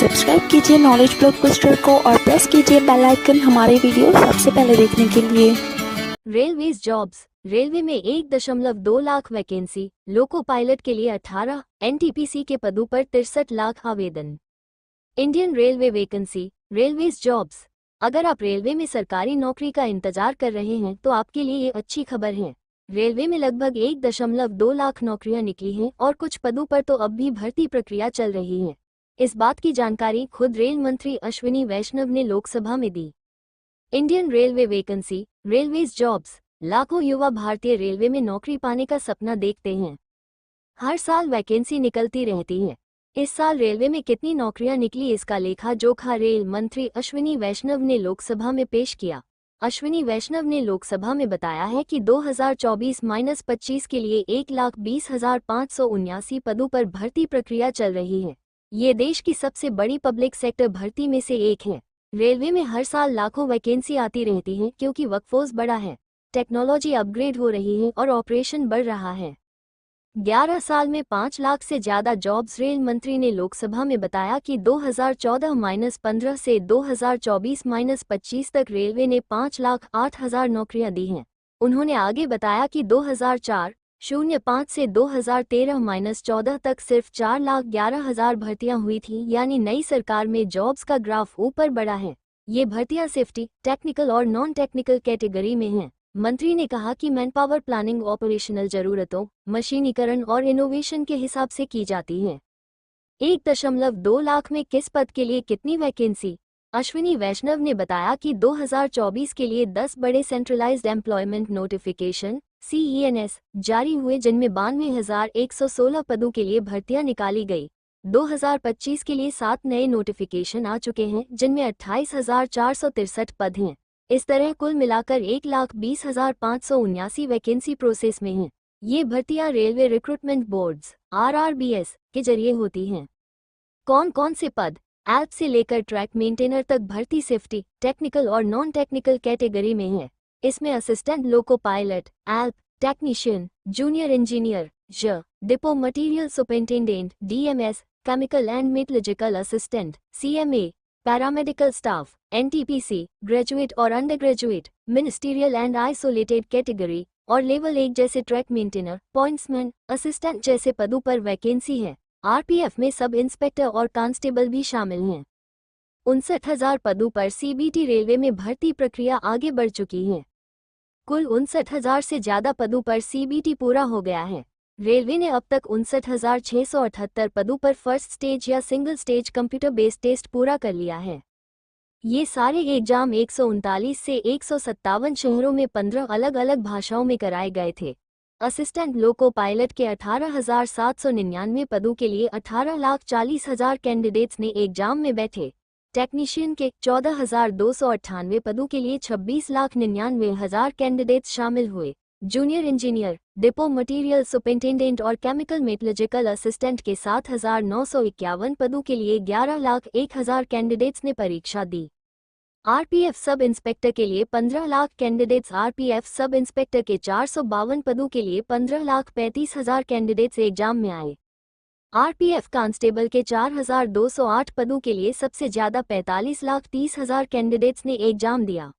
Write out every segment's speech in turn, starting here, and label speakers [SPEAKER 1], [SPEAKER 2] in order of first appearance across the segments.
[SPEAKER 1] Subscribe कीजिए knowledge blockbuster को और प्रेस कीजिए बेल आइकन हमारे वीडियो सबसे पहले देखने के लिए।
[SPEAKER 2] Railways jobs. रेलवे में 1.2 लाख वैकेंसी, लोको पायलट के लिए 18, एनटीपीसी के पदों पर 63 लाख आवेदन। Indian railway vacancy, railways jobs. अगर आप रेलवे में सरकारी नौकरी का इंतजार कर रहे हैं तो आपके लिए ये अच्छी खबर है। रेलवे में लगभग 1.2 लाख नौकरियां निकली हैं और कुछ पदों पर तो अब भी भर्ती प्रक्रिया चल रही है। इस बात की जानकारी खुद रेल मंत्री अश्विनी वैष्णव ने लोकसभा में दी। Indian railway vacancy, railways jobs. लाखों युवा भारतीय रेलवे में नौकरी पाने का सपना देखते हैं। हर साल वैकेंसी निकलती रहती है। इस साल रेलवे में कितनी नौकरियां निकली, इसका लेखा जोखा रेल मंत्री अश्विनी वैष्णव ने लोकसभा में पेश किया। अश्विनी वैष्णव ने लोकसभा में बताया है कि 2024-25 के लिए 1,20,579 पदों पर भर्ती प्रक्रिया चल रही है। ये देश की सबसे बड़ी पब्लिक सेक्टर भर्ती में से एक है। रेलवे में हर साल लाखों वैकेंसी आती रहती हैं क्योंकि वर्कफोर्स बड़ा है, टेक्नोलॉजी अपग्रेड हो रही है और ऑपरेशन बढ़ रहा है। 11 साल में 5 लाख से ज्यादा जॉब्स। रेल मंत्री ने लोकसभा में बताया कि 2014-15 से 2024-25 तक रेलवे ने 5,08,000 नौकरियां दी हैं। उन्होंने आगे बताया कि 2004-05 से 2013-14 तक सिर्फ 4,11,000 भर्तियां हुई थीं, यानी नई सरकार में जॉब्स का ग्राफ ऊपर बढ़ा है। ये भर्तियां सेफ्टी, टेक्निकल और नॉन टेक्निकल कैटेगरी में हैं। मंत्री ने कहा कि मैनपावर प्लानिंग ऑपरेशनल जरूरतों, मशीनीकरण और इनोवेशन के हिसाब से की जाती है। 1.2 लाख में किस पद के लिए कितनी वैकेंसी? अश्विनी वैष्णव ने बताया कि 2024 के लिए 10 बड़े सेंट्रलाइज्ड एम्प्लॉयमेंट नोटिफिकेशन (CENS) जारी हुए, जिनमें 92,116 पदों के लिए भर्तियां निकाली गई। 2025 के लिए 7 नए नोटिफिकेशन आ चुके हैं, जिनमें 28,463 पद हैं। इस तरह कुल मिलाकर 1,20,579 वैकेंसी प्रोसेस में हैं। ये भर्तियां रेलवे रिक्रूटमेंट बोर्ड्स (RRBS) के जरिए होती हैं। कौन कौन से पद? एल्प से लेकर ट्रैक मेंटेनर तक भर्ती सेफ्टी, टेक्निकल और नॉन टेक्निकल कैटेगरी में है। इसमें assistant loco pilot ALP, technician, junior engineer depot material superintendent DMS, chemical and metallurgical assistant CMA, paramedical staff NTPC, graduate और under graduate, ministerial and isolated category और level 1 जैसे track maintainer, pointsman, assistant जैसे पदों पर vacancy है। RPF में sub inspector और constable भी शामिल हैं। 59,000 पदों पर CBT रेलवे में भर्ती प्रक्रिया आगे बढ़ चुकी है। कुल 59,000 से ज्यादा पदों पर CBT पूरा हो गया है। रेलवे ने अब तक 59,678 पदों पर फर्स्ट स्टेज या single stage computer based test पूरा कर लिया है। ये सारे एग्जाम 139 से 157 शहरों में 15 अलग अलग भाषाओं में कराए गए थे। असिस्टेंट लोको पायलट के 18,799 पदों के लिए 18,40,000 कैंडिडेट्स ने एग्जाम में बैठे। टेक्नीशियन के 14,298 पदों के लिए 26,99,000 कैंडिडेट्स शामिल हुए। Junior engineer, depot material superintendent और केमिकल मेटलर्जिकल असिस्टेंट के 7,951 पदों के लिए 11,01,000 कैंडिडेट्स ने परीक्षा दी। RPF सब इंस्पेक्टर के लिए 15 lakh candidates. RPF sub inspector के 452 पदों के लिए 15,35,000 कैंडिडेट्स एग्जाम में आए। RPF कांस्टेबल के 4,208 पदों के लिए सबसे ज्यादा 45,30,000 कैंडिडेट्स ने एग्जाम दिया।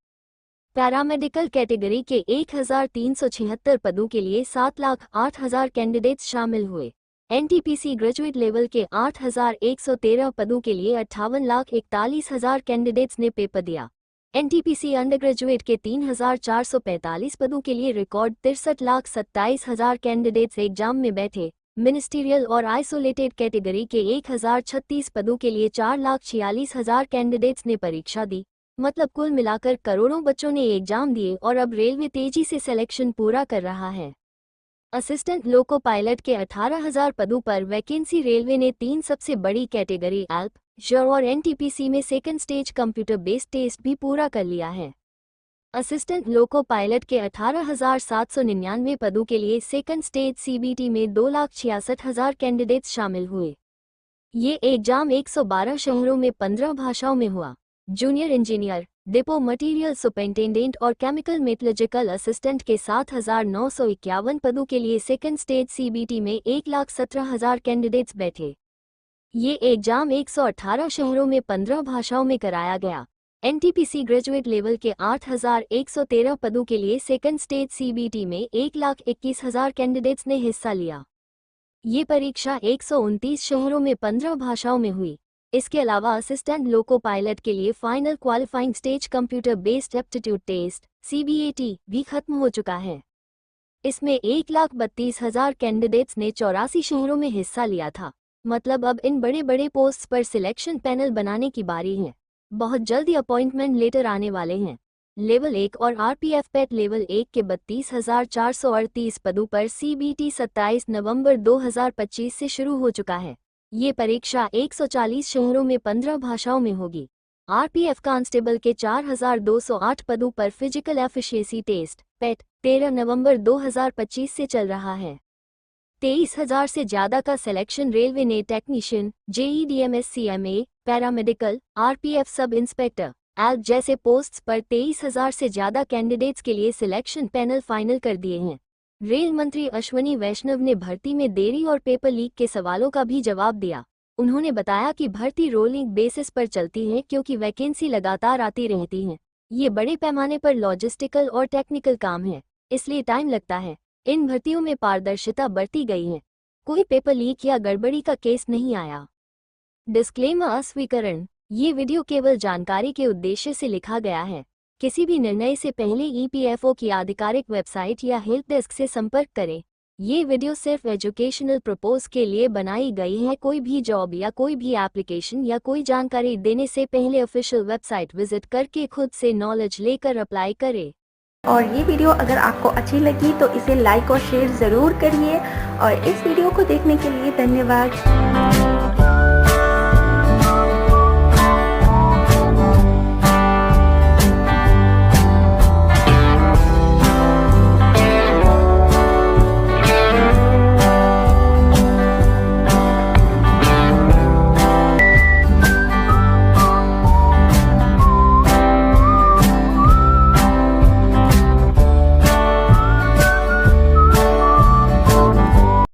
[SPEAKER 2] पैरामेडिकल कैटेगरी के 1,376 पदों के लिए 7,08,000 कैंडिडेट्स शामिल हुए। NTPC ग्रेजुएट लेवल के 8,113 पदों के लिए 58,41,000 कैंडिडेट्स ने पेपर दिया। NTPC अंडर ग्रेजुएट के 3,445 पदों के लिए रिकॉर्ड 63,27,000 कैंडिडेट्स एग्जाम में बैठे। मिनिस्टीरियल और आइसोलेटेड कैटेगरी के 1,036 पदों के लिए 4,46,000 कैंडिडेट्स ने परीक्षा दी। मतलब कुल मिलाकर करोड़ों बच्चों ने एग्जाम दिए और अब रेलवे तेजी से सिलेक्शन पूरा कर रहा है। असिस्टेंट लोको पायलट के 18,000 पदों पर वैकेंसी। रेलवे ने 3 सबसे बड़ी कैटेगरी एल्प, और NTPC में second stage computer based test भी पूरा कर लिया है। असिस्टेंट लोको पायलट के 18,799 पदों के लिए सेकंड स्टेज CBT में 2,66,000 कैंडिडेट्स शामिल हुए। ये एग्जाम 112 शहरों में 15 भाषाओं में हुआ। Junior engineer, depot material superintendent और केमिकल मेटलर्जिकल असिस्टेंट के 7,951 पदों के लिए सेकंड स्टेज CBT में 1,17,000 कैंडिडेट्स बैठे। ये एग्जाम 118 शहरों में 15 भाषाओं में कराया गया। एनटीपीसी ग्रेजुएट लेवल के 8,113 पदों के लिए सेकंड स्टेज सीबीटी में 1,21,000 कैंडिडेट्स ने हिस्सा लिया। ये परीक्षा 129 शहरों में 15 भाषाओं में हुई। इसके अलावा असिस्टेंट लोको पायलट के लिए final qualifying stage computer based aptitude test (CBAT) भी खत्म हो चुका है। इसमें 1,32,000 कैंडिडेट्स ने 84 शहरों में हिस्सा लिया था। मतलब अब इन बड़े बड़े पोस्ट्स पर सिलेक्शन पैनल बनाने की बारी है। बहुत जल्दी अपॉइंटमेंट लेटर आने वाले हैं। लेवल 1 और आरपीएफ पेट लेवल 1 के 32,438 पदों पर सीबीटी 27 नवंबर 2025 से शुरू हो चुका है। ये परीक्षा 140 शहरों में 15 भाषाओं में होगी। आरपीएफ कांस्टेबल के 4,208 पदों पर फिजिकल एफिशिएंसी टेस्ट पेट 13 नवंबर 2025 से चल रहा है। 23,000 से ज्यादा का सिलेक्शन रेलवे ने technician, JE DMS CMA, paramedical, RPF sub inspector, ALP जैसे पोस्ट्स पर 23,000 से ज्यादा कैंडिडेट्स के लिए सिलेक्शन पैनल फाइनल कर दिए हैं। रेल मंत्री अश्वनी वैष्णव ने भर्ती में देरी और पेपर लीक के सवालों का भी जवाब दिया। उन्होंने बताया कि भर्ती रोलिंग बेसिस पर चलती है क्योंकि वैकेंसी लगातार आती रहती हैं। ये बड़े पैमाने पर लॉजिस्टिकल और टेक्निकल काम है, इसलिए टाइम लगता है। इन भर्तियों में पारदर्शिता बरती गई है। कोई पेपर लीक या गड़बड़ी का केस नहीं आया। डिस्क्लेमर अस्वीकरण: ये वीडियो केवल जानकारी के उद्देश्य से लिखा गया है। किसी भी निर्णय से पहले ईपीएफओ की आधिकारिक वेबसाइट या हेल्प डेस्क से संपर्क करें। ये वीडियो सिर्फ एजुकेशनल पर्पस के लिए बनाई गई है। कोई भी जॉब या कोई भी एप्लीकेशन या कोई जानकारी देने से पहले ऑफिशियल वेबसाइट विजिट करके खुद से नॉलेज लेकर अप्लाई करें।
[SPEAKER 1] और ये वीडियो अगर आपको अच्छी लगी तो इसे लाइक और शेयर ज़रूर करिए और इस वीडियो को देखने के लिए धन्यवाद।